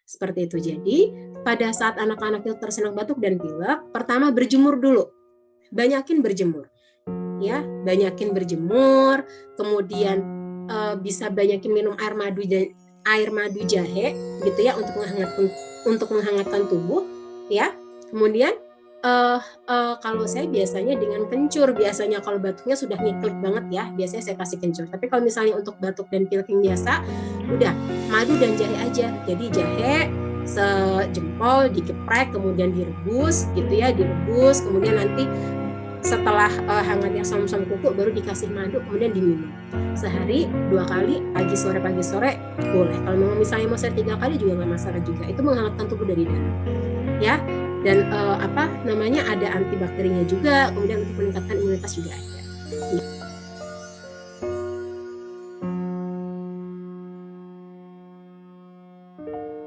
Seperti itu. Jadi pada saat anak-anak itu tersenang batuk dan pilek, pertama berjemur dulu. Banyakin berjemur. Ya, banyakin berjemur, kemudian bisa banyakin minum air madu jahe gitu ya untuk menghangatkan tubuh ya. Kemudian kalau saya biasanya dengan kencur, biasanya kalau batuknya sudah ngiklik banget ya, biasanya saya kasih kencur. Tapi kalau misalnya untuk batuk dan pilek yang biasa, udah madu dan jahe aja. Jadi jahe sejempol digeprek, kemudian direbus gitu ya, direbus, kemudian nanti setelah hangatnya sama-sama kuku baru dikasih madu, kemudian diminum sehari 2 kali, pagi sore boleh. Kalau misalnya mau 3 kali juga nggak masalah juga, itu menghangatkan tubuh dari dalam ya. Dan ada antibakterinya juga, kemudian untuk meningkatkan imunitas juga ada.